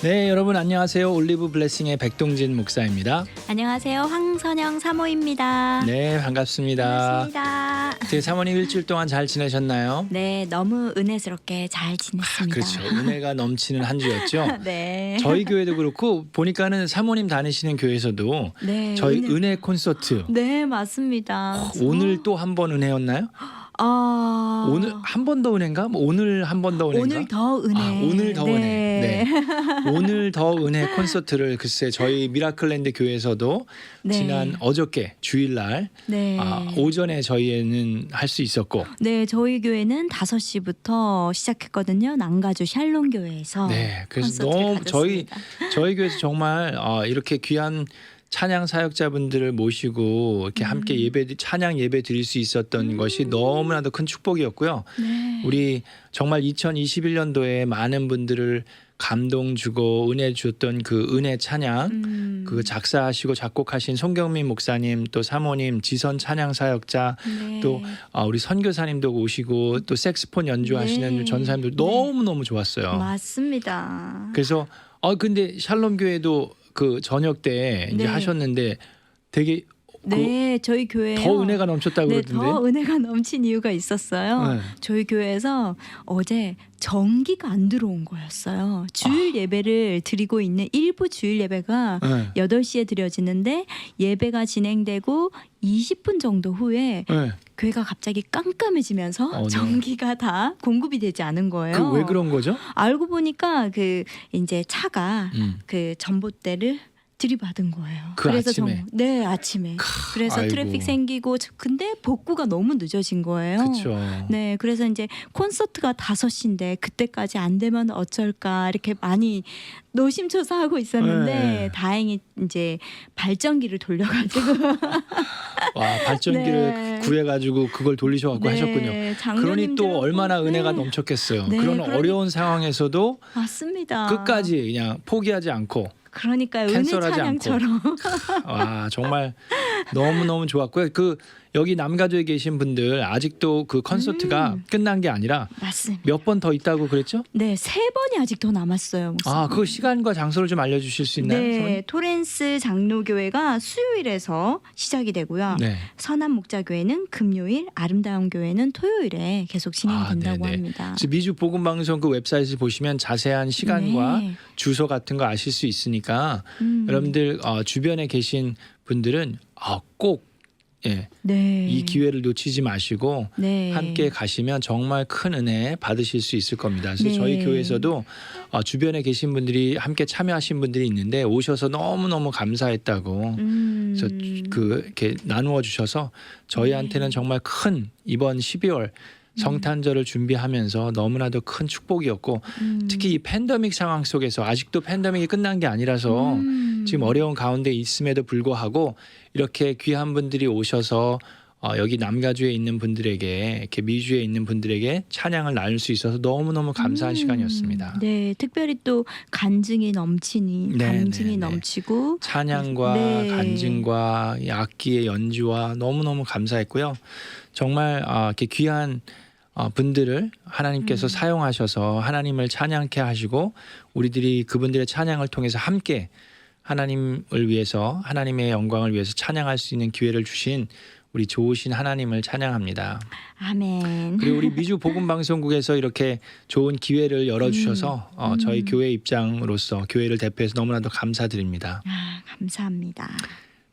네, 여러분 안녕하세요. 올리브 블레싱의 백동진 목사입니다. 안녕하세요. 황선영 사모입니다. 네, 반갑습니다. 반갑습니다. 제 사모님 일주일 동안 잘 지내셨나요? 네, 너무 은혜스럽게 잘 지냈습니다. 그렇죠. 은혜가 넘치는 한 주였죠. 네. 저희 교회도 그렇고 보니까는 사모님 다니시는 교회에서도 네, 저희 은혜 콘서트 네, 맞습니다. 오늘 또 한 번 은혜였나요? 오늘 한 번 더 은혜인가? 뭐 오늘 한 번 더 은혜인가? 오늘 더 은혜. 오늘 더 네. 은혜. 네. 오늘 더 은혜 콘서트를 글쎄 저희 미라클랜드 교회에서도 네. 지난 어저께 주일날 네. 오전에 저희는 할 수 있었고 네, 저희 교회는 5시부터 시작했거든요. 남가주 샬롬 교회에서. 네, 그래서 콘서트를 너무 가졌습니다. 저희 교회에서 정말 이렇게 귀한 찬양 사역자분들을 모시고 이렇게 함께 찬양 예배 드릴 수 있었던 것이 너무나도 큰 축복이었고요. 네. 우리 정말 2021년도에 많은 분들을 감동 주고 은혜 주었던 그 은혜 찬양 그 작사하시고 작곡하신 송경민 목사님 또 사모님 지선 찬양 사역자 네. 또 우리 선교사님도 오시고 또 색스폰 연주하시는 네. 전사님들 네. 너무너무 좋았어요. 맞습니다. 그래서 근데 샬롬 교회도 그 저녁 때 이제 네. 하셨는데 되게 네, 저희 교회요. 더 은혜가 넘쳤다고 네, 그러던데. 더 은혜가 넘친 이유가 있었어요. 네. 저희 교회에서 어제 전기가 안 들어온 거였어요. 주일 예배를 드리고 있는 일부 주일 예배가 네. 8시에 드려지는데 예배가 진행되고 20분 정도 후에 네. 교회가 갑자기 깜깜해지면서 네. 전기가 다 공급이 되지 않은 거예요. 그 왜 그런 거죠? 알고 보니까 그 이제 차가 그 전봇대를 들이받은 거예요. 그 그래서 아침에? 네, 아침에. 그래서 아이고. 트래픽 생기고 근데 복구가 너무 늦어진 거예요. 그렇죠. 네, 그래서 이제 콘서트가 5시인데 그때까지 안 되면 어쩔까 이렇게 많이 노심초사하고 있었는데 네. 다행히 이제 발전기를 돌려가지고 와, 발전기를 네. 구해가지고 그걸 돌리셔갖고 하셨군요. 그러니 또 얼마나 은혜가 네. 넘쳤겠어요. 네, 그런 그러니- 어려운 상황에서도 맞습니다. 끝까지 그냥 포기하지 않고 그러니까요. 은혜 캔슬하지 않고. 찬양처럼. 와, 정말 너무너무 좋았고요. 그 여기 남가주에 계신 분들 아직도 그 콘서트가 끝난 게 아니라 맞습니다. 몇 번 더 있다고 그랬죠? 네, 3번이 아직 더 남았어요. 목사님. 그 시간과 장소를 좀 알려주실 수 있나요? 네, 사모님? 토렌스 장로교회가 수요일에서 시작이 되고요. 네. 선한 목자교회는 금요일, 아름다운 교회는 토요일에 계속 진행된다고 네네. 합니다. 그래서 미주 복음 방송 그 웹사이트에 보시면 자세한 시간과 네. 주소 같은 거 아실 수 있으니까 여러분들 주변에 계신 분들은 꼭 예, 네. 이 기회를 놓치지 마시고 네. 함께 가시면 정말 큰 은혜 받으실 수 있을 겁니다. 그래서 네. 저희 교회에서도 주변에 계신 분들이 함께 참여하신 분들이 있는데 오셔서 너무너무 감사했다고 그래서 이렇게 나누어 주셔서 저희한테는 정말 큰 이번 12월 성탄절을 준비하면서 너무나도 큰 축복이었고 특히 이 팬데믹 상황 속에서 아직도 팬데믹이 끝난 게 아니라서 지금 어려운 가운데 있음에도 불구하고 이렇게 귀한 분들이 오셔서 여기 남가주에 있는 분들에게 이렇게 미주에 있는 분들에게 찬양을 나눌 수 있어서 너무너무 감사한 시간이었습니다. 네, 특별히 또 간증이 넘치니 네, 간증이 네, 네. 넘치고 찬양과 네. 간증과 이 악기의 연주와 너무너무 감사했고요. 정말 이렇게 귀한 분들을 하나님께서 사용하셔서 하나님을 찬양케 하시고 우리들이 그분들의 찬양을 통해서 함께 하나님을 위해서 하나님의 영광을 위해서 찬양할 수 있는 기회를 주신 우리 좋으신 하나님을 찬양합니다. 아멘. 그리고 우리 미주 복음 방송국에서 이렇게 좋은 기회를 열어주셔서 저희 교회 입장으로서 교회를 대표해서 너무나도 감사드립니다. 감사합니다.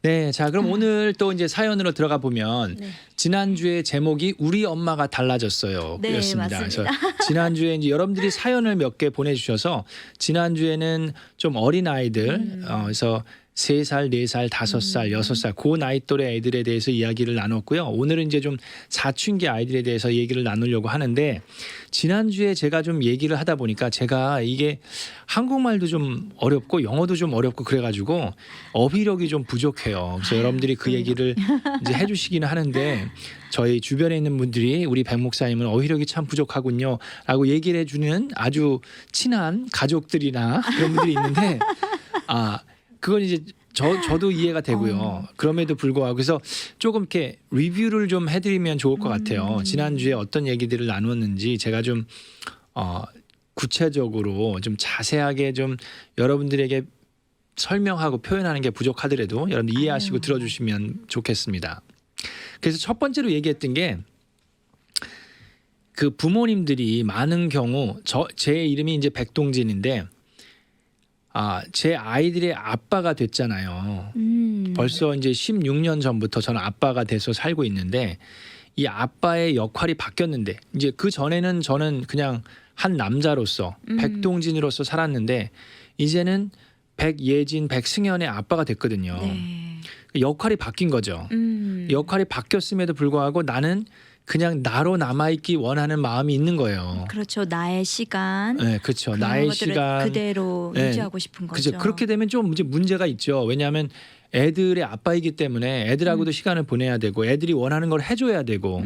네, 자 그럼 오늘 또 이제 사연으로 들어가 보면 네. 지난주에 제목이 우리 엄마가 달라졌어요. 네, 였습니다. 맞습니다. 그래서 지난주에 이제 여러분들이 사연을 몇 개 보내주셔서 지난주에는 좀 어린 아이들 그래서 3살, 4살, 5살, 6살 그 나이 또래 애들에 대해서 이야기를 나눴고요. 오늘은 이제 좀 사춘기 아이들에 대해서 얘기를 나누려고 하는데 지난주에 제가 좀 얘기를 하다 보니까 제가 이게 한국말도 좀 어렵고 영어도 좀 어렵고 그래가지고 어휘력이 좀 부족해요. 그래서 여러분들이 그 얘기를 이제 해주시기는 하는데 저희 주변에 있는 분들이 우리 백 목사님은 어휘력이 참 부족하군요 라고 얘기를 해주는 아주 친한 가족들이나 그런 분들이 있는데 그건 이제 저도 이해가 되고요. 그럼에도 불구하고 그래서 조금 이렇게 리뷰를 좀 해드리면 좋을 것 같아요. 지난주에 어떤 얘기들을 나누었는지 제가 좀 구체적으로 좀 자세하게 좀 여러분들에게 설명하고 표현하는 게 부족하더라도 여러분들 이해하시고 아유. 들어주시면 좋겠습니다. 그래서 첫 번째로 얘기했던 게 그 부모님들이 많은 경우 제 이름이 이제 백동진인데 제 아이들의 아빠가 됐잖아요. 벌써 이제 16년 전부터 저는 아빠가 돼서 살고 있는데 이 아빠의 역할이 바뀌었는데 이제 그 전에는 저는 그냥 한 남자로서 백동진으로서 살았는데 이제는 백예진, 백승현의 아빠가 됐거든요. 네. 역할이 바뀐 거죠. 역할이 바뀌었음에도 불구하고 나는 그냥 나로 남아있기 원하는 마음이 있는 거예요. 그렇죠. 나의 시간. 네, 그렇죠. 그런 나의 것들을 시간 그대로 네, 유지하고 싶은 거죠. 그죠. 그렇게 되면 좀 이제 문제가 있죠. 왜냐하면 애들의 아빠이기 때문에 애들하고도 시간을 보내야 되고 애들이 원하는 걸 해줘야 되고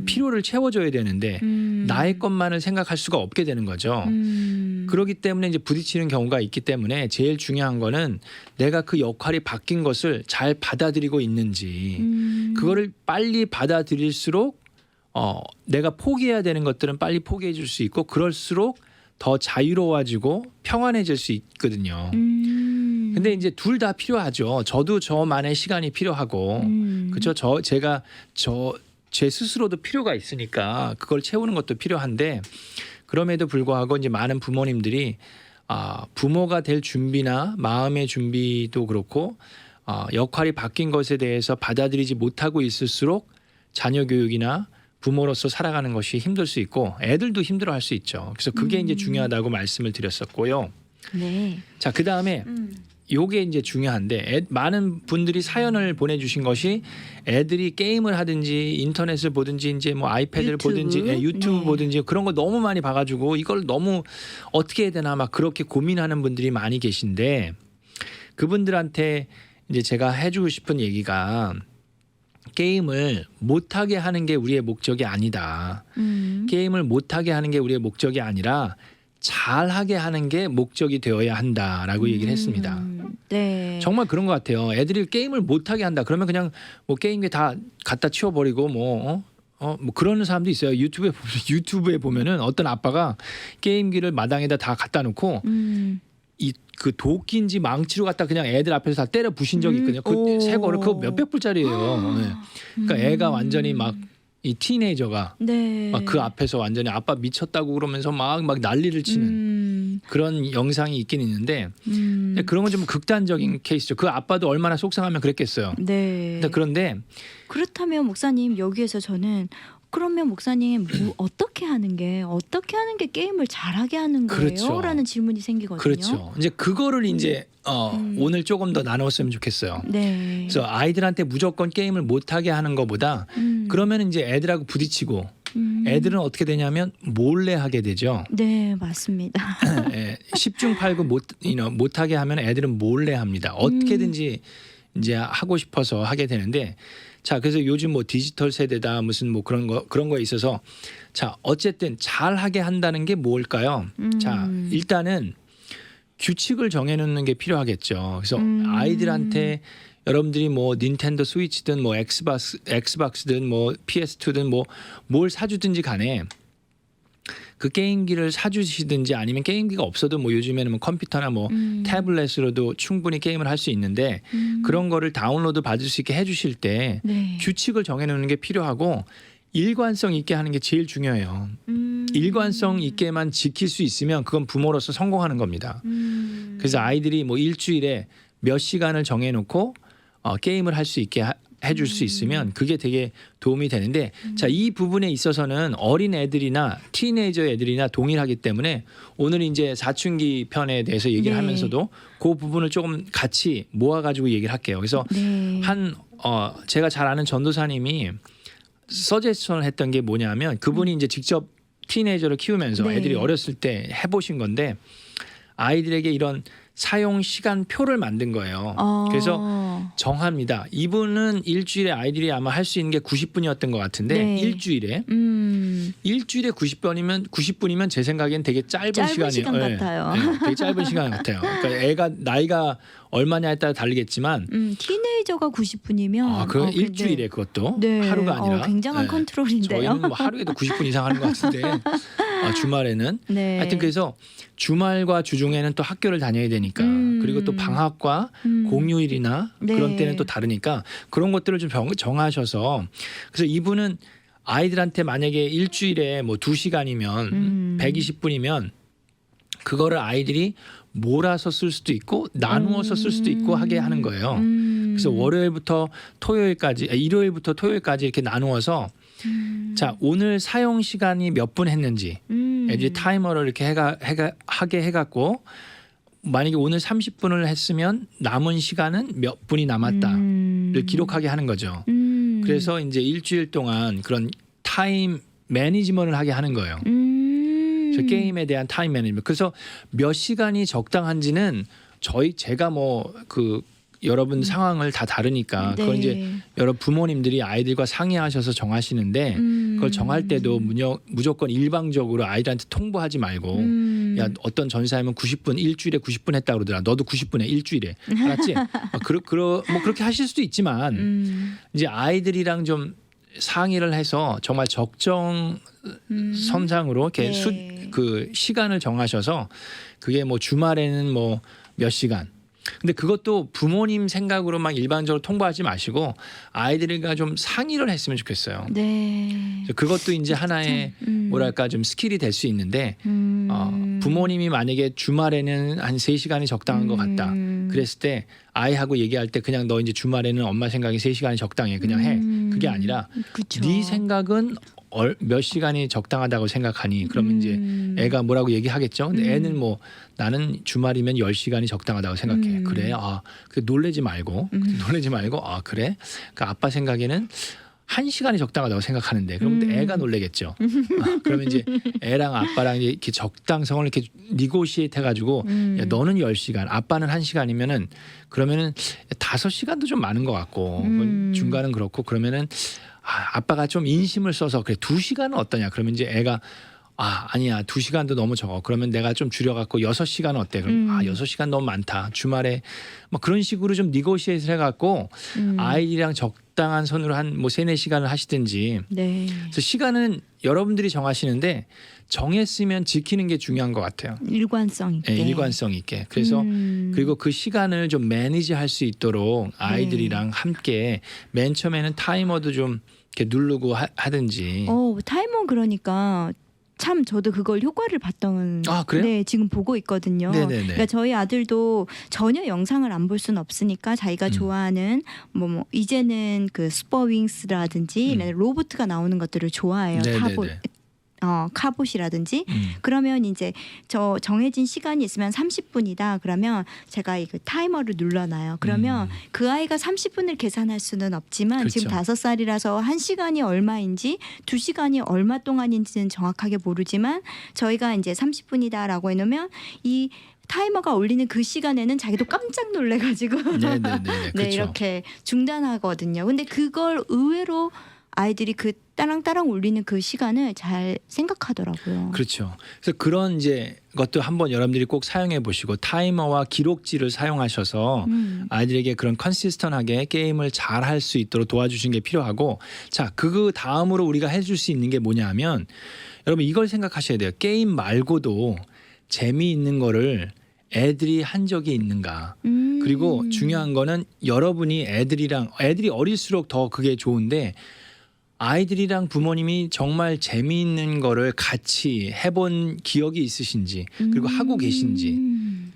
필요를 채워줘야 되는데 나의 것만을 생각할 수가 없게 되는 거죠. 그렇기 때문에 이제 부딪히는 경우가 있기 때문에 제일 중요한 거는 내가 그 역할이 바뀐 것을 잘 받아들이고 있는지 그거를 빨리 받아들일수록 내가 포기해야 되는 것들은 빨리 포기해 줄 수 있고 그럴수록 더 자유로워지고 평안해질 수 있거든요. 근데 이제 둘 다 필요하죠. 저도 저만의 시간이 필요하고 그렇죠. 제 스스로도 필요가 있으니까 그걸 채우는 것도 필요한데 그럼에도 불구하고 이제 많은 부모님들이 부모가 될 준비나 마음의 준비도 그렇고 역할이 바뀐 것에 대해서 받아들이지 못하고 있을수록 자녀 교육이나 부모로서 살아가는 것이 힘들 수 있고 애들도 힘들어할 수 있죠. 그래서 그게 이제 중요하다고 말씀을 드렸었고요. 네. 자, 그 다음에 요게 이제 중요한데 많은 분들이 사연을 보내주신 것이 애들이 게임을 하든지 인터넷을 보든지 이제 뭐 아이패드를 유튜브. 보든지 유튜브 네. 보든지 그런 거 너무 많이 봐가지고 이걸 너무 어떻게 해야 되나 막 그렇게 고민하는 분들이 많이 계신데 그분들한테 이제 제가 해주고 싶은 얘기가 게임을 못하게 하는 게 우리의 목적이 아니다. 게임을 못하게 하는 게 우리의 목적이 아니라 잘하게 하는 게 목적이 되어야 한다라고 얘기를 했습니다. 네. 정말 그런 것 같아요. 애들이 게임을 못하게 한다. 그러면 그냥 뭐 게임기 다 갖다 치워버리고 뭐 그러는 사람도 있어요. 유튜브에 보면은 어떤 아빠가 게임기를 마당에다 다 갖다 놓고 그 도끼인지 망치로 갖다 그냥 애들 앞에서 다 때려 부신 적이 있거든요. 그 새 거를 그거 몇백 불짜리예요. 네. 그러니까 애가 완전히 막 이 티네이저가 네. 막 그 앞에서 완전히 아빠 미쳤다고 그러면서 막 난리를 치는 그런 영상이 있긴 있는데 근데 그런 건 좀 극단적인 케이스죠. 그 아빠도 얼마나 속상하면 그랬겠어요. 네. 그런데 그렇다면 목사님 여기에서 저는 그러면 목사님 어떻게 하는 게 게임을 잘하게 하는 거예요? 그렇죠. 라는 질문이 생기거든요. 그렇죠. 이제 그거를 이제 오늘 조금 더 나눴으면 좋겠어요. 네. 그래서 아이들한테 무조건 게임을 못하게 하는 것보다 그러면 이제 애들하고 부딪히고 애들은 어떻게 되냐면 몰래 하게 되죠. 네, 맞습니다. 10중 8구 못하게 하면 애들은 몰래 합니다. 어떻게든지 이제 하고 싶어서 하게 되는데 자, 그래서 요즘 뭐 디지털 세대다 무슨 뭐 그런 거에 있어서 자, 어쨌든 잘하게 한다는 게 뭘까요? 자, 일단은 규칙을 정해놓는 게 필요하겠죠. 그래서 아이들한테 여러분들이 뭐 닌텐도 스위치든 뭐 엑스박스든 뭐 PS2든 뭐 뭘 사주든지 간에 그 게임기를 사주시든지 아니면 게임기가 없어도 뭐 요즘에는 뭐 컴퓨터나 뭐 태블릿으로도 충분히 게임을 할 수 있는데 그런 거를 다운로드 받을 수 있게 해주실 때 네. 규칙을 정해놓는 게 필요하고 일관성 있게 하는 게 제일 중요해요. 일관성 있게만 지킬 수 있으면 그건 부모로서 성공하는 겁니다. 그래서 아이들이 뭐 일주일에 몇 시간을 정해놓고 게임을 할 수 있게 해줄 수 있으면 그게 되게 도움이 되는데 자, 이 부분에 있어서는 어린 애들이나 티네이저 애들이나 동일하기 때문에 오늘 이제 사춘기 편에 대해서 얘기를 네. 하면서도 그 부분을 조금 같이 모아가지고 얘기를 할게요. 그래서 네. 제가 잘 아는 전도사님이 서제스션을 했던 게 뭐냐면 그분이 이제 직접 티네이저를 키우면서 네. 애들이 어렸을 때 해보신 건데 아이들에게 이런 사용 시간 표를 만든 거예요. 그래서 정합니다. 이분은 일주일에 아이들이 아마 할 수 있는 게 90분이었던 것 같은데 네. 일주일에 90분이면 제 생각엔 되게 짧은 시간이에요. 시간 같아요. 네, 되게 짧은 시간 같아요. 그러니까 애가 나이가 얼마냐에 따라 다르겠지만 티네이저가 90분이면 그 일주일에 그것도 네. 하루가 아니라 굉장한 컨트롤인데요. 저희는 뭐 하루에도 90분 이상 하는 것 같은데 주말에는 네. 하여튼 그래서 주말과 주중에는 또 학교를 다녀야 되니까 그리고 또 방학과 공휴일이나 네. 그런 때는 또 다르니까 그런 것들을 좀 정하셔서 그래서 이분은 아이들한테 만약에 일주일에 뭐 2시간이면 120분이면 그거를 아이들이 몰아서 쓸 수도 있고 나누어서 쓸 수도 있고 하게 하는 거예요. 그래서 월요일부터 토요일까지 일요일부터 토요일까지 이렇게 나누어서 자 오늘 사용 시간이 몇 분 했는지 애들이 타이머를 이렇게 하게 해갖고 만약에 오늘 30분을 했으면 남은 시간은 몇 분이 남았다를 기록하게 하는 거죠. 그래서 이제 일주일 동안 그런 타임 매니지먼트를 하게 하는 거예요. 그래서 게임에 대한 타임 매니지먼트. 그래서 몇 시간이 적당한지는 제가 뭐 그 여러분 상황을 다 다르니까 그걸 이제 여러 부모님들이 아이들과 상의하셔서 정하시는데 그걸 정할 때도 무조건 일방적으로 아이들한테 통보하지 말고 야 어떤 전사님은 90분 일주일에 90분 했다 그러더라. 너도 90분에 일주일에 알았지? 뭐 그렇게 하실 수도 있지만 이제 아이들이랑 좀 상의를 해서 정말 적정 선상으로 이렇게 그 시간을 정하셔서 그게 뭐 주말에는 뭐 몇 시간. 근데 그것도 부모님 생각으로 막 일반적으로 통보하지 마시고 아이들과 좀 상의를 했으면 좋겠어요. 네. 그것도 이제 하나의 뭐랄까 좀 스킬이 될 수 있는데 부모님이 만약에 주말에는 한 3시간이 적당한 것 같다. 그랬을 때 아이하고 얘기할 때 그냥 너 이제 주말에는 엄마 생각에 3시간이 적당해. 그냥 해. 그게 아니라 그쵸. 네 생각은 몇 시간이 적당하다고 생각하니 그러면 이제 애가 뭐라고 얘기하겠죠. 근데 애는 뭐 나는 주말이면 10시간이 적당하다고 생각해. 그래. 놀래지 말고 그래. 그러니까 아빠 생각에는 1시간이 적당하다고 생각하는데 그럼 애가 놀래겠죠. 그러면 이제 애랑 아빠랑 이렇게 적당성을 이렇게 니고시에이트 해가지고 야, 너는 10시간, 아빠는 1시간이면은 그러면은 5시간도 좀 많은 것 같고 중간은 그렇고 그러면은 아빠가 좀 인심을 써서 그래 2시간은 어떠냐. 그러면 이제 애가 아니야 2시간도 너무 적어. 그러면 내가 좀 줄여갖고 6시간은 어때? 그럼 6시간 너무 많다. 주말에 뭐 그런 식으로 좀 니고시에이트를 해갖고 아이들이랑 적당한 선으로 한 뭐 3-4시간을 하시든지. 네. 그래서 시간은 여러분들이 정하시는데 정했으면 지키는 게 중요한 것 같아요. 일관성 있게. 네, 일관성 있게. 그래서 그리고 그 시간을 좀 매니지할 수 있도록 아이들이랑 함께 맨 처음에는 타이머도 좀 이렇게 누르고 하든지. 타이머 그러니까 참 저도 그걸 효과를 봤던 그래요? 네, 지금 보고 있거든요. 네네네. 그러니까 저희 아들도 전혀 영상을 안 볼 수는 없으니까 자기가 좋아하는 뭐 이제는 그 슈퍼윙스라든지 로봇가 나오는 것들을 좋아해요. 네네네. 카봇이라든지 그러면 이제 저 정해진 시간이 있으면 30분이다 그러면 제가 이 타이머를 눌러놔요. 그러면 그 아이가 30분을 계산할 수는 없지만 그렇죠. 지금 5살이라서 1시간이 얼마인지 2시간이 얼마 동안인지는 정확하게 모르지만 저희가 이제 30분이다라고 해놓으면 이 타이머가 울리는 그 시간에는 자기도 깜짝 놀래가지고 네네네. 네, 그렇죠. 이렇게 중단하거든요. 근데 그걸 의외로 아이들이 그 따랑따랑 울리는 그 시간을 잘 생각하더라고요. 그렇죠. 그래서 그런 이제 것도 한번 여러분들이 꼭 사용해 보시고 타이머와 기록지를 사용하셔서 아이들에게 그런 컨시스턴하게 게임을 잘 할 수 있도록 도와주시는 게 필요하고 자, 그 다음으로 우리가 해줄 수 있는 게 뭐냐면 여러분 이걸 생각하셔야 돼요. 게임 말고도 재미있는 거를 애들이 한 적이 있는가. 그리고 중요한 거는 여러분이 애들이 어릴수록 더 그게 좋은데 아이들이랑 부모님이 정말 재미있는 거를 같이 해본 기억이 있으신지 그리고 하고 계신지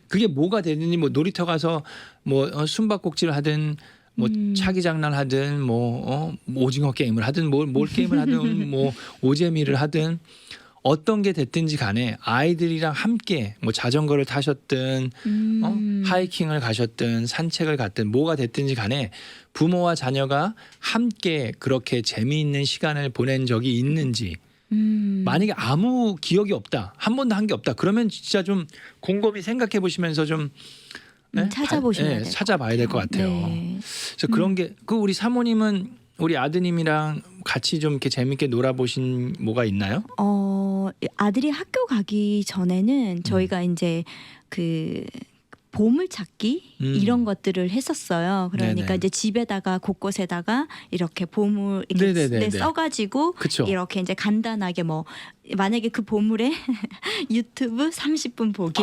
그게 뭐가 되든지 뭐 놀이터 가서 뭐 숨바꼭질을 하든 뭐 차기 장난 하든 뭐 오징어 게임을 하든 뭘 게임을 하든 뭐 오재미를 하든 어떤 게 됐든지 간에 아이들이랑 함께 뭐 자전거를 타셨든 하이킹을 가셨든 산책을 갔든 뭐가 됐든지 간에 부모와 자녀가 함께 그렇게 재미있는 시간을 보낸 적이 있는지 만약에 아무 기억이 없다. 한 번도 한 게 없다. 그러면 진짜 좀 곰곰이 생각해 보시면서 좀 찾아보셔야 될 찾아봐야 될 것 같아요. 네. 그래서 그런 게 우리 사모님은 우리 아드님이랑 같이 좀 이렇게 재밌게 놀아보신 뭐가 있나요? 아들이 학교 가기 전에는 저희가 이제 그 보물찾기 이런 것들을 했었어요. 그러니까 네네. 이제 집에다가 곳곳에다가 이렇게 보물 이렇게 네네네네. 써가지고 그쵸. 이렇게 이제 간단하게 뭐 만약에 그 보물에 유튜브 30분 보기.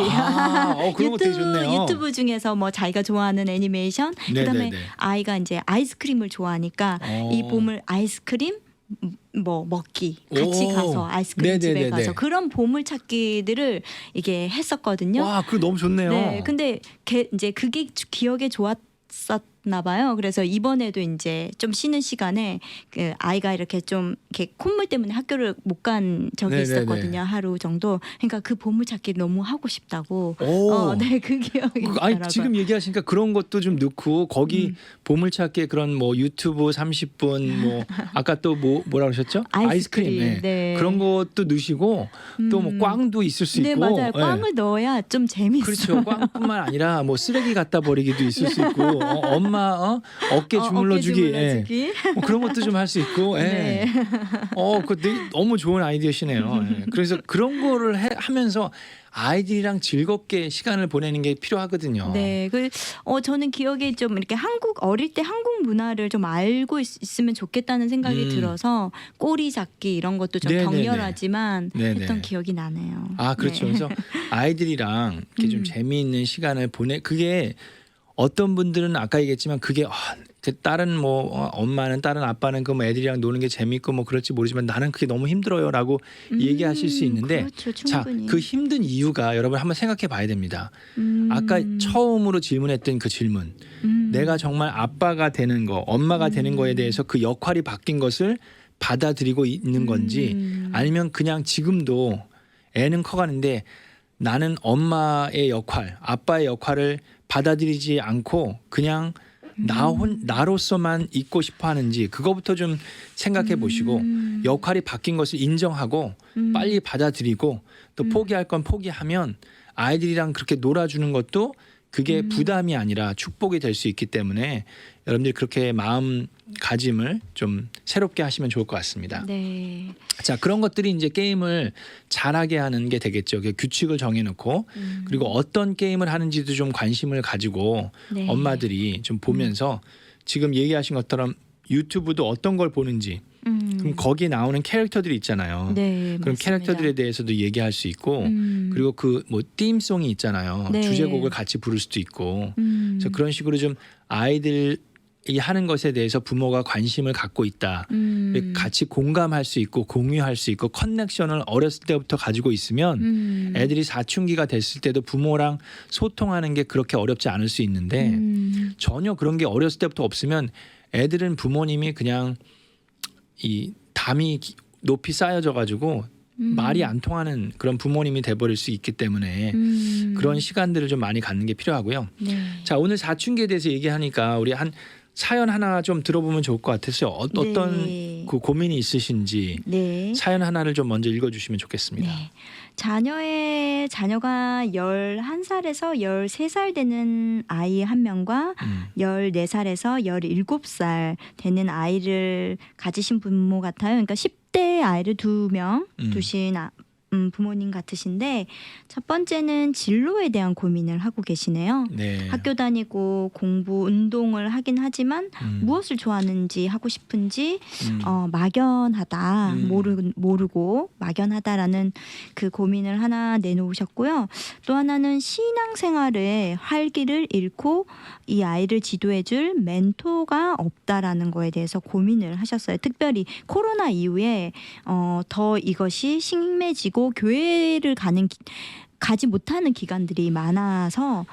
그런 거 되게 좋네요. 유튜브 중에서 뭐 자기가 좋아하는 애니메이션, 그다음에 네네네. 아이가 이제 아이스크림을 좋아하니까 이 보물 아이스크림 뭐 먹기 같이 오. 가서 아이스크림 집에 네네네네. 가서 그런 보물 찾기들을 이게 했었거든요. 와, 그거 너무 좋네요. 네, 근데 이제 그게 기억에 좋았었나 봐요. 그래서 이번에도 이제 좀 쉬는 시간에 그 아이가 이렇게 좀 이렇게 콧물 때문에 학교를 못 간 적이 네네네. 있었거든요. 하루 정도. 그러니까 그 보물 찾기 너무 하고 싶다고. 오. 네, 그 기억이 아니 있더라고요. 지금 얘기하시니까 그런 것도 좀 넣고 거기 보물찾기에 그런 뭐 유튜브 30분 뭐 아까 또 뭐라 그러셨죠? 아이스크림. 네. 네. 그런 것도 넣으시고 또 뭐 꽝도 있을 수 네, 있고. 맞아요. 네. 꽝을 넣어야 좀 재밌어요. 그렇죠. 꽝뿐만 아니라 뭐 쓰레기 갖다 버리기도 있을 수 있고 엄마 어깨 주물러 주기. 주물러주기. 뭐 그런 것도 좀 할 수 있고. 예. 네. 그거 너무 좋은 아이디어시네요. 예. 그래서 그런 거를 하면서 아이들이랑 즐겁게 시간을 보내는 게 필요하거든요. 네, 저는 기억에 좀 이렇게 어릴 때 한국 문화를 좀 알고 있으면 좋겠다는 생각이 들어서 꼬리 잡기 이런 것도 좀 네네네. 격렬하지만 네네. 했던 기억이 나네요. 그렇죠. 네. 그래서 아이들이랑 이렇게 좀 재미있는 시간을 그게 어떤 분들은 아까 얘기했지만 그게 다른 뭐 엄마는 다른 아빠는 그 뭐 애들이랑 노는 게 재밌고 뭐 그럴지 모르지만 나는 그게 너무 힘들어요라고 얘기하실 수 있는데 그렇죠, 자, 충분히. 그 힘든 이유가 여러분 한번 생각해 봐야 됩니다. 아까 처음으로 질문했던 그 질문. 내가 정말 아빠가 되는 거, 엄마가 되는 거에 대해서 그 역할이 바뀐 것을 받아들이고 있는 건지 아니면 그냥 지금도 애는 커가는데 나는 엄마의 역할, 아빠의 역할을 받아들이지 않고 그냥 나로서만 있고 싶어 하는지 그거부터 좀 생각해 보시고 역할이 바뀐 것을 인정하고 빨리 받아들이고 또 포기할 건 포기하면 아이들이랑 그렇게 놀아주는 것도 그게 부담이 아니라 축복이 될 수 있기 때문에 여러분들이 그렇게 마음가짐을 좀 새롭게 하시면 좋을 것 같습니다. 네. 자, 그런 것들이 이제 게임을 잘하게 하는 게 되겠죠. 규칙을 정해놓고 그리고 어떤 게임을 하는지도 좀 관심을 가지고 네. 엄마들이 좀 보면서 지금 얘기하신 것처럼 유튜브도 어떤 걸 보는지 그럼 거기에 나오는 캐릭터들이 있잖아요. 네, 그럼 맞습니다. 캐릭터들에 대해서도 얘기할 수 있고 그리고 그 뭐 띠임송이 있잖아요. 네. 주제곡을 같이 부를 수도 있고 그래서 그런 식으로 좀 아이들이 하는 것에 대해서 부모가 관심을 갖고 있다. 같이 공감할 수 있고 공유할 수 있고 커넥션을 어렸을 때부터 가지고 있으면 애들이 사춘기가 됐을 때도 부모랑 소통하는 게 그렇게 어렵지 않을 수 있는데 전혀 그런 게 어렸을 때부터 없으면 애들은 부모님이 그냥 이 담이 높이 쌓여져 가지고 말이 안 통하는 그런 부모님이 돼버릴 수 있기 때문에 그런 시간들을 좀 많이 갖는 게 필요하고요. 네. 자, 오늘 사춘기에 대해서 얘기하니까 우리 한 사연 하나 좀 들어보면 좋을 것 같았어요. 어떤 네. 그 고민이 있으신지 네. 사연 하나를 좀 먼저 읽어주시면 좋겠습니다. 네. 자녀가 11살에서 13살 되는 아이 한 명과 14살에서 17살 되는 아이를 가지신 부모 같아요. 그러니까 10대 아이를 2명 두신 부모님 같으신데 첫 번째는 진로에 대한 고민을 하고 계시네요. 네. 학교 다니고 공부, 운동을 하긴 하지만 무엇을 좋아하는지 하고 싶은지 막연하다, 모르고 막연하다라는 그 고민을 하나 내놓으셨고요. 또 하나는 신앙생활의 활기를 잃고 이 아이를 지도해줄 멘토가 없다라는 거에 대해서 고민을 하셨어요. 특별히 코로나 이후에 더 이것이 심해지고 교회를 가지 못하는 기간들이 많아서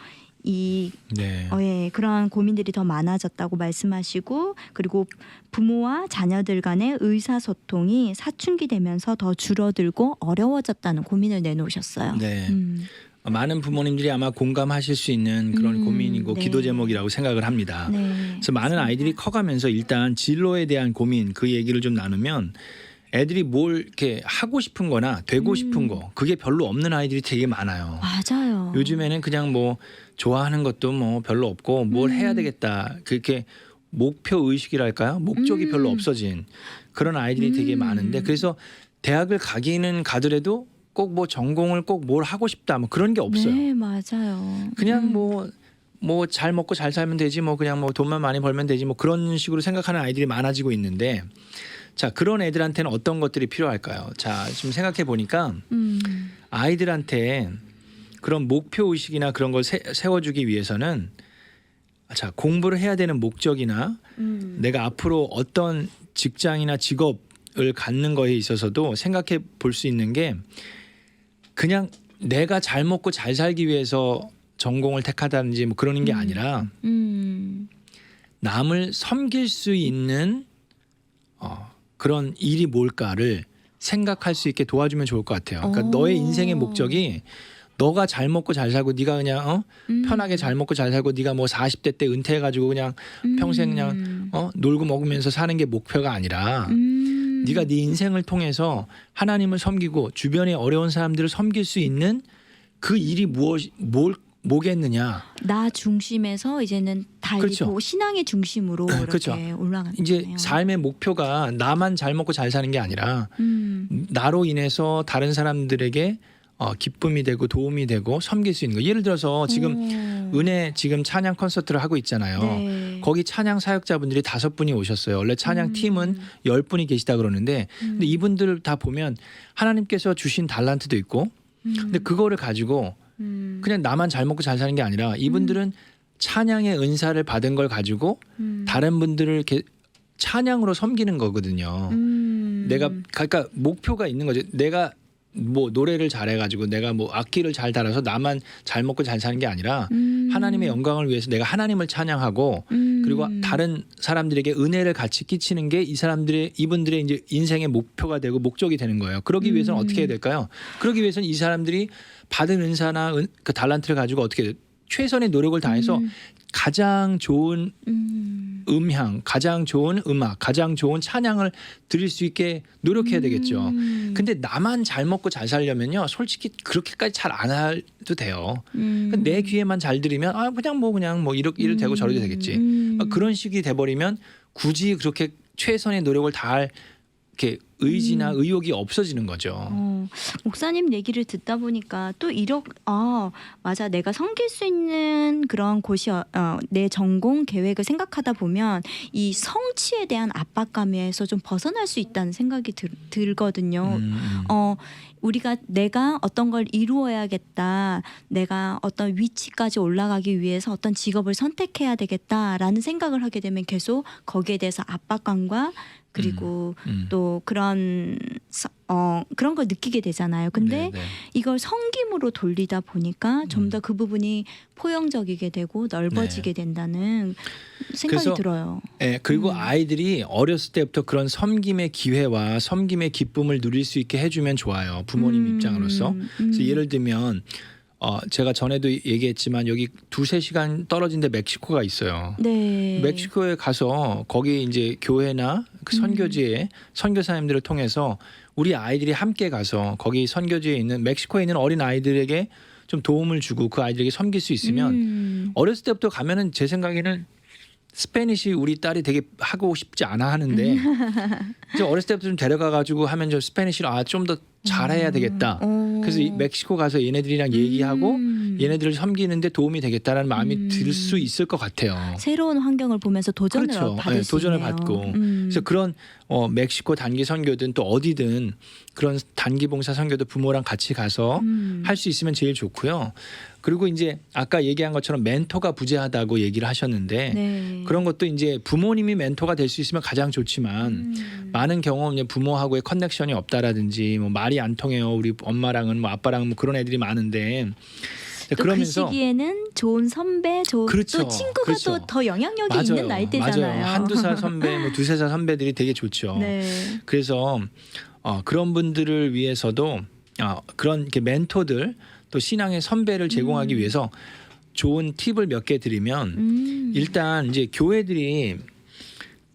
네. 그러한 고민들이 더 많아졌다고 말씀하시고 그리고 부모와 자녀들 간의 의사소통이 사춘기 되면서 더 줄어들고 어려워졌다는 고민을 내놓으셨어요. 네. 많은 부모님들이 아마 공감하실 수 있는 그런 고민이고 네. 기도 제목이라고 생각을 합니다. 네, 그래서 많은 아이들이 커가면서 일단 진로에 대한 고민 그 얘기를 좀 나누면 애들이 뭘 이렇게 하고 싶은 거나 되고 싶은 거 그게 별로 없는 아이들이 되게 많아요. 맞아요. 요즘에는 그냥 뭐 좋아하는 것도 뭐 별로 없고 뭘 해야 되겠다. 그렇게 목표 의식이랄까요? 목적이 별로 없어진 그런 아이들이 되게 많은데 그래서 대학을 가기는 가더라도 꼭 뭐 전공을 꼭 뭘 하고 싶다 뭐 그런 게 없어요. 네, 맞아요. 그냥 뭐 잘 먹고 잘 살면 되지 뭐 그냥 뭐 돈만 많이 벌면 되지 뭐 그런 식으로 생각하는 아이들이 많아지고 있는데 자 그런 애들한테는 어떤 것들이 필요할까요? 자 지금 생각해 보니까 아이들한테 그런 목표 의식이나 그런 걸 세워주기 위해서는 자 공부를 해야 되는 목적이나 내가 앞으로 어떤 직장이나 직업을 갖는 거에 있어서도 생각해 볼 수 있는 게 그냥 내가 잘 먹고 잘 살기 위해서 전공을 택하다든지 뭐 그러는 게 아니라 남을 섬길 수 있는 그런 일이 뭘까를 생각할 수 있게 도와주면 좋을 것 같아요. 그러니까 너의 인생의 목적이 너가 잘 먹고 잘 살고 네가 그냥 편하게 잘 먹고 잘 살고 네가 뭐 40대 때 은퇴해가지고 그냥 평생 그냥 놀고 먹으면서 사는 게 목표가 아니라 네가 네 인생을 통해서 하나님을 섬기고 주변의 어려운 사람들을 섬길 수 있는 그 일이 뭐겠느냐. 나 중심에서 이제는 달리고 그렇죠. 신앙의 중심으로 이렇게 그렇죠. 올라가는 이제 거네요. 삶의 목표가 나만 잘 먹고 잘 사는 게 아니라 나로 인해서 다른 사람들에게 기쁨이 되고 도움이 되고 섬길 수 있는 거. 예를 들어서 지금 은혜 지금 찬양 콘서트를 하고 있잖아요. 네. 거기 찬양 사역자분들이 5분이 오셨어요. 원래 찬양 팀은 10분이 계시다 그러는데 근데 이분들을 다 보면 하나님께서 주신 달란트도 있고 근데 그거를 가지고 그냥 나만 잘 먹고 잘 사는 게 아니라 이분들은 찬양의 은사를 받은 걸 가지고 다른 분들을 이렇게 찬양으로 섬기는 거거든요. 내가 그러니까 목표가 있는 거죠. 내가 뭐 노래를 잘해가지고 내가 뭐 악기를 잘 달아서 나만 잘 먹고 잘 사는 게 아니라 하나님의 영광을 위해서 내가 하나님을 찬양하고 그리고 다른 사람들에게 은혜를 같이 끼치는 게 이분들의 이제 인생의 목표가 되고 목적이 되는 거예요. 그러기 위해서는 어떻게 해야 될까요? 그러기 위해서는 이 사람들이 받은 은사나 그 달란트를 가지고 어떻게 최선의 노력을 다해서 가장 좋은 음향, 가장 좋은 음악, 가장 좋은 찬양을 드릴 수 있게 노력해야 되겠죠. 근데 나만 잘 먹고 잘 살려면요, 솔직히 그렇게까지 잘 안 해도 돼요. 내 귀에만 잘 들으면 그냥 뭐 이래도 되고 저래도 되겠지. 그런 식이 돼버리면 굳이 그렇게 최선의 노력을 다할 이렇게 의지나 의욕이 없어지는 거죠. 목사님 얘기를 듣다 보니까 또 맞아, 내가 섬길 수 있는 그런 곳이 내 전공 계획을 생각하다 보면 이 성취에 대한 압박감에서 좀 벗어날 수 있다는 생각이 들거든요. 내가 어떤 걸 이루어야겠다, 내가 어떤 위치까지 올라가기 위해서 어떤 직업을 선택해야 되겠다라는 생각을 하게 되면 계속 거기에 대해서 압박감과 그리고 또 그런 걸 느끼게 되잖아요. 근데 네네. 이걸 섬김으로 돌리다 보니까 좀 더 그 부분이 포용적이게 되고 넓어지게 된다는 생각이 그래서, 들어요. 네, 그리고 아이들이 어렸을 때부터 그런 섬김의 기회와 섬김의 기쁨을 누릴 수 있게 해주면 좋아요. 부모님 입장으로서. 그래서 예를 들면 제가 전에도 얘기했지만 여기 2-3시간 떨어진 데 멕시코가 있어요. 네. 멕시코에 가서 거기 이제 교회나 그 선교지에 선교사님들을 통해서 우리 아이들이 함께 가서 거기 선교지에 있는 멕시코에 있는 어린 아이들에게 좀 도움을 주고 그 아이들에게 섬길 수 있으면 어렸을 때부터 가면은 제 생각에는 스페니시 우리 딸이 되게 하고 싶지 않아 하는데 이제 어렸을 때부터 좀 데려가 가지고 하면 좀 스페니시를 좀 더 잘해야 되겠다. 그래서 멕시코 가서 얘네들이랑 얘기하고 얘네들을 섬기는데 도움이 되겠다라는 마음이 들 수 있을 것 같아요. 새로운 환경을 보면서 도전을 그렇죠. 받을 수 도전을 있네요. 받고 그래서 그런 멕시코 단기 선교든 또 어디든 그런 단기 봉사 선교도 부모랑 같이 가서 할 수 있으면 제일 좋고요. 그리고 이제 아까 얘기한 것처럼 멘토가 부재하다고 얘기를 하셨는데 네. 그런 것도 이제 부모님이 멘토가 될 수 있으면 가장 좋지만 많은 경우 이제 부모하고의 커넥션이 없다라든지 뭐 말이 안 통해요. 우리 엄마랑은 뭐 아빠랑은 뭐 그런 애들이 많은데 또 그러면서 그 시기에는 좋은 선배, 그렇죠. 또 친구가 그렇죠. 또 더 영향력이 있는 나이대잖아요. 맞아요. 1-2살 선배, 뭐 2-3살 선배들이 되게 좋죠. 네. 그래서 그런 분들을 위해서도 그런 이렇게 멘토들 또 신앙의 선배를 제공하기 위해서 좋은 팁을 몇 개 드리면 일단 이제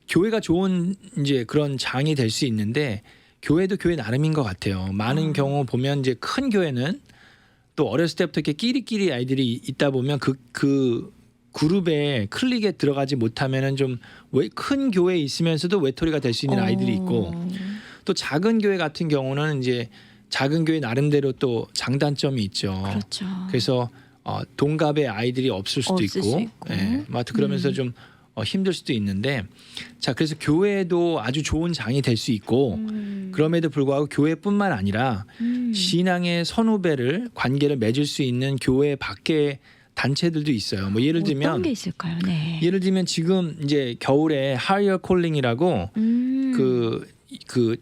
교회가 좋은 이제 그런 장이 될 수 있는데 교회도 교회 나름인 것 같아요. 많은 경우 보면 이제 큰 교회는 또 어렸을 때부터 이렇게 끼리끼리 아이들이 있다 보면 그 그룹에 클릭에 들어가지 못하면은 좀 큰 교회에 있으면서도 외톨이가 될 수 있는 아이들이 있고 또 작은 교회 같은 경우는 이제 작은 교회 나름대로 또 장단점이 있죠. 그렇죠. 그래서 동갑의 아이들이 없을 수도 없을 있고, 수 있고. 예, 그러면서 좀 힘들 수도 있는데, 자 그래서 교회도 아주 좋은 장이 될 수 있고, 그럼에도 불구하고 교회뿐만 아니라 신앙의 선후배를 관계를 맺을 수 있는 교회 밖의 단체들도 있어요. 뭐 예를 어떤 들면 게 있을까요? 네. 예를 들면 지금 이제 겨울에 Higher Calling이라고 그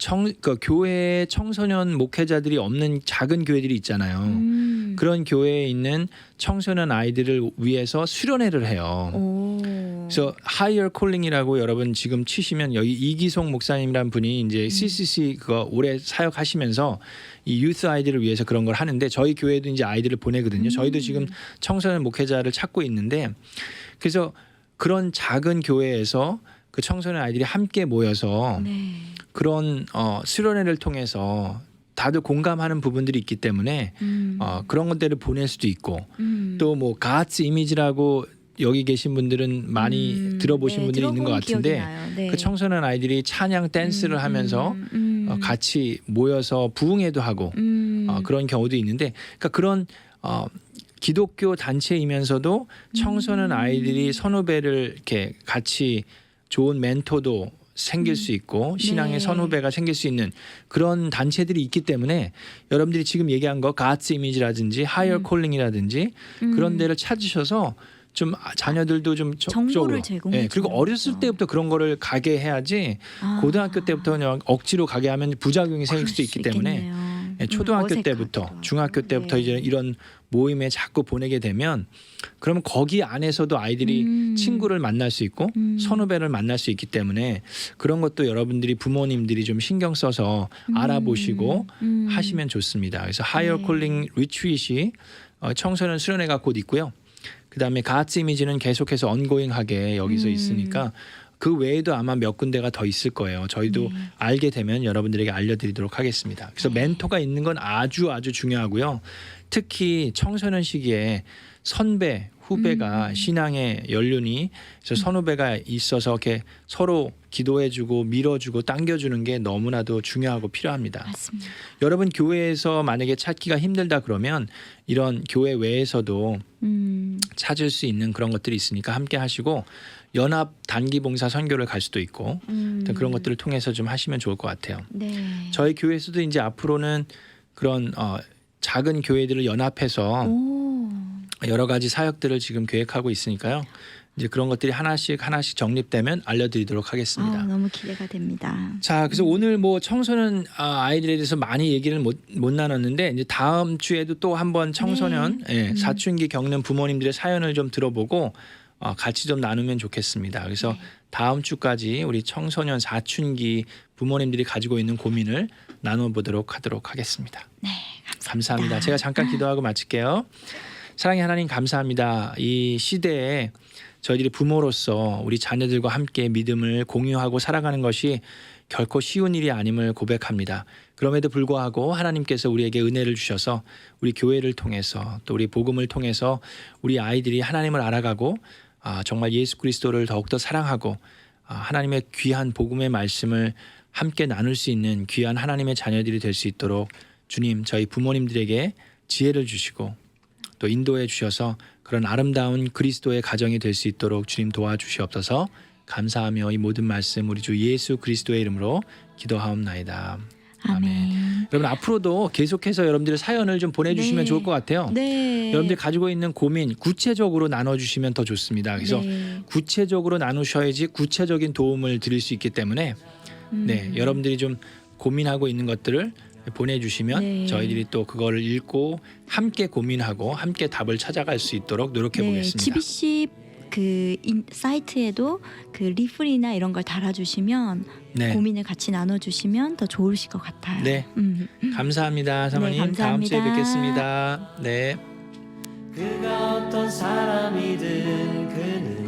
교회 청소년 목회자들이 없는 작은 교회들이 있잖아요. 그런 교회에 있는 청소년 아이들을 위해서 수련회를 해요. 오. 그래서 Higher Calling이라고 여러분 지금 치시면 여기 이기송 목사님이란 분이 이제 CCC 그거 오래 사역하시면서 이 유스 아이들을 위해서 그런 걸 하는데 저희 교회도 이제 아이들을 보내거든요. 저희도 지금 청소년 목회자를 찾고 있는데 그래서 그런 작은 교회에서 그 청소년 아이들이 함께 모여서 네. 그런 수련회를 통해서 다들 공감하는 부분들이 있기 때문에 그런 것들을 보낼 수도 있고 또 뭐 가츠 이미지라고 여기 계신 분들은 많이 들어보신 네, 분들이 있는 것 들어본 기억이 같은데 나요. 네. 그 청소년 아이들이 찬양 댄스를 하면서 같이 모여서 부흥회도 하고 그런 경우도 있는데 그러니까 그런 기독교 단체이면서도 청소년 아이들이 선후배를 이렇게 같이 좋은 멘토도 생길 수 있고 신앙의 네. 선후배가 생길 수 있는 그런 단체들이 있기 때문에 여러분들이 지금 얘기한 거 가츠 이미지라든지 하이어 콜링이라든지 그런 데를 찾으셔서 좀 자녀들도 좀 정보를 적극적으로 제공해 예, 그리고 주는 어렸을 거죠. 때부터 그런 거를 가게 해야지 고등학교 때부터 그냥 억지로 가게 하면 부작용이 생길 수도 있기 때문에 예, 초등학교 때부터 중학교 때부터 네. 이제 이런 모임에 자꾸 보내게 되면 그러면 거기 안에서도 아이들이 친구를 만날 수 있고 선후배를 만날 수 있기 때문에 그런 것도 여러분들이 부모님들이 좀 신경 써서 알아보시고 하시면 좋습니다. 그래서 하이어 네. 콜링 리트릿이 청소년 수련회가 곧 있고요. 그다음에 가츠 이미지는 계속해서 언고잉하게 여기서 있으니까 그 외에도 아마 몇 군데가 더 있을 거예요. 저희도 알게 되면 여러분들에게 알려드리도록 하겠습니다. 그래서 멘토가 있는 건 아주 중요하고요. 특히 청소년 시기에 선배, 후배가 신앙의 연륜이 그래서 선후배가 있어서 이렇게 서로 기도해주고 밀어주고 당겨주는 게 너무나도 중요하고 필요합니다. 맞습니다. 여러분 교회에서 만약에 찾기가 힘들다 그러면 이런 교회 외에서도 찾을 수 있는 그런 것들이 있으니까 함께 하시고 연합 단기 봉사 선교를 갈 수도 있고 그런 것들을 통해서 좀 하시면 좋을 것 같아요. 네. 저희 교회에서도 이제 앞으로는 그런 작은 교회들을 연합해서 오. 여러 가지 사역들을 지금 계획하고 있으니까요. 이제 그런 것들이 하나씩 정립되면 알려드리도록 하겠습니다. 너무 기대가 됩니다. 자, 그래서 오늘 뭐 청소년 아이들에 대해서 많이 얘기를 못 나눴는데 이제 다음 주에도 또 한번 청소년 사춘기 겪는 부모님들의 사연을 좀 들어보고 같이 좀 나누면 좋겠습니다. 그래서 다음 주까지 우리 청소년 사춘기 부모님들이 가지고 있는 고민을 나눠보도록 하겠습니다. 네, 감사합니다. 제가 잠깐 기도하고 마칠게요. 사랑의 하나님 감사합니다. 이 시대에 저희들이 부모로서 우리 자녀들과 함께 믿음을 공유하고 살아가는 것이 결코 쉬운 일이 아님을 고백합니다. 그럼에도 불구하고 하나님께서 우리에게 은혜를 주셔서 우리 교회를 통해서 또 우리 복음을 통해서 우리 아이들이 하나님을 알아가고 정말 예수 그리스도를 더욱더 사랑하고 하나님의 귀한 복음의 말씀을 함께 나눌 수 있는 귀한 하나님의 자녀들이 될 수 있도록 주님 저희 부모님들에게 지혜를 주시고 또 인도해 주셔서 그런 아름다운 그리스도의 가정이 될 수 있도록 주님 도와주시옵소서. 감사하며 이 모든 말씀 우리 주 예수 그리스도의 이름으로 기도하옵나이다. 아멘. 여러분 앞으로도 계속해서 여러분들의 사연을 좀 보내주시면 좋을 것 같아요. 네. 여러분들 가지고 있는 고민 구체적으로 나눠주시면 더 좋습니다. 그래서 구체적으로 나누셔야지 구체적인 도움을 드릴 수 있기 때문에 여러분들이 좀 고민하고 있는 것들을 보내주시면 저희들이 또 그거를 읽고 함께 고민하고 함께 답을 찾아갈 수 있도록 노력해 보겠습니다. GBC 사이트에도 그 리플이나 이런 걸 달아주시면 고민을 같이 나눠주시면 더 좋으실 것 같아요. 네, 감사합니다, 사모님. 감사합니다. 다음 주에 뵙겠습니다. 네. 그가 어떤 사람이든 그는